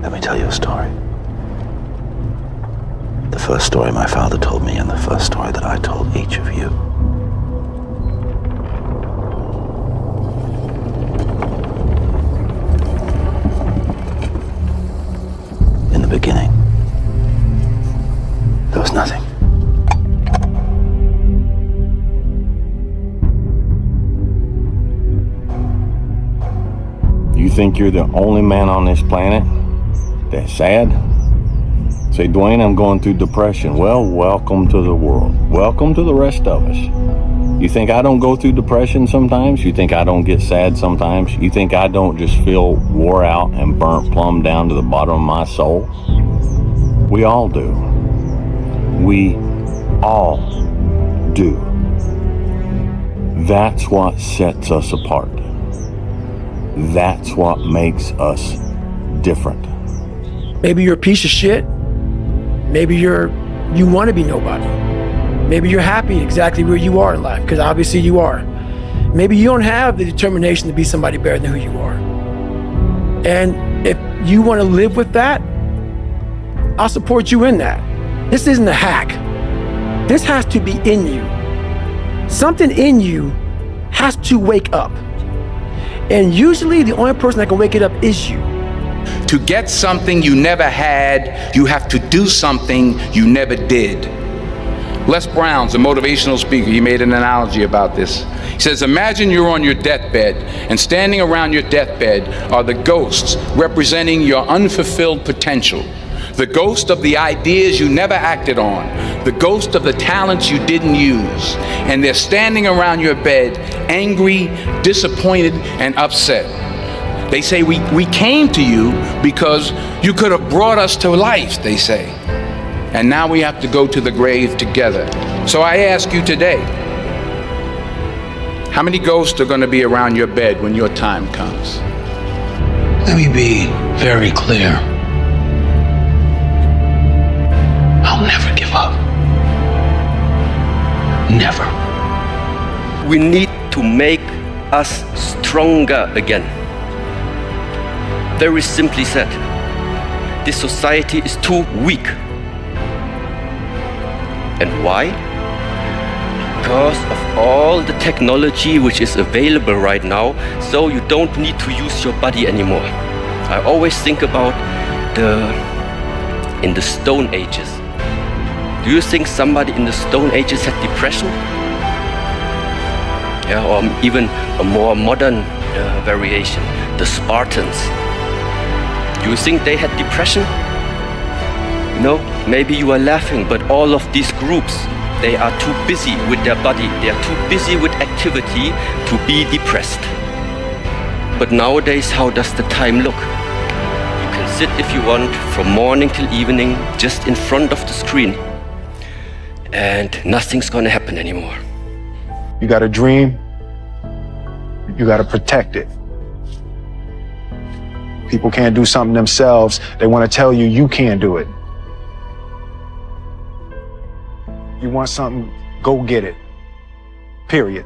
Let me tell you a story. The first story my father told me and the first story that I told each of you. In the beginning, there was nothing. You think you're the only man on this planet that's sad? Say, Dwayne, I'm going through depression. Well, welcome to the world. Welcome to the rest of us. You think I don't go through depression sometimes? You think I don't get sad sometimes? You think I don't just feel wore out and burnt plumb down to the bottom of my soul? We all do. We all do. That's what sets us apart. That's what makes us different. Maybe you're a piece of shit. Maybe you want to be nobody. Maybe you're happy exactly where you are in life, because obviously you are. Maybe you don't have the determination to be somebody better than who you are. And if you want to live with that, I'll support you in that. This isn't a hack. This has to be in you. Something in you has to wake up. And usually the only person that can wake it up is you. To get something you never had, you have to do something you never did. Les Brown's a motivational speaker. He made an analogy about this. He says, imagine you're on your deathbed, and standing around your deathbed are the ghosts representing your unfulfilled potential. The ghost of the ideas you never acted on, the ghost of the talents you didn't use. And they're standing around your bed, angry, disappointed, and upset. They say, we came to you because you could have brought us to life, they say. And now we have to go to the grave together. So I ask you today, how many ghosts are going to be around your bed when your time comes? Let me be very clear. I'll never give up. Never. We need to make us stronger again. Very simply said, this society is too weak. And why? Because of all the technology which is available right now, so you don't need to use your body anymore. I always think about in the Stone Ages. Do you think somebody in the Stone Ages had depression? Yeah, or even a more modern variation, the Spartans. Do you think they had depression? No, maybe you are laughing, but all of these groups, they are too busy with their body, they are too busy with activity to be depressed. But nowadays, how does the time look? You can sit if you want from morning till evening, just in front of the screen, and nothing's gonna happen anymore. You got a dream, you got to protect it. People can't do something themselves. They want to tell you you can't do it. You want something, go get it. Period.